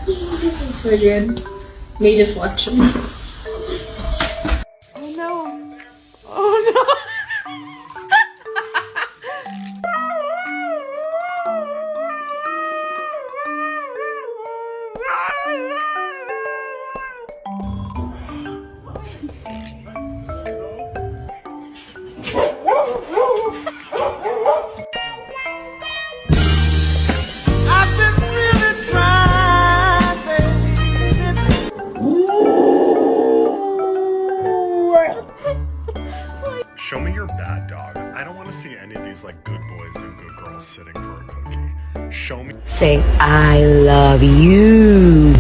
Again, me just watching. Oh no. Oh no. Show me your bad dog. I don't want to see any of these like good boys and good girls sitting for a cookie. Show me. Say, I love you.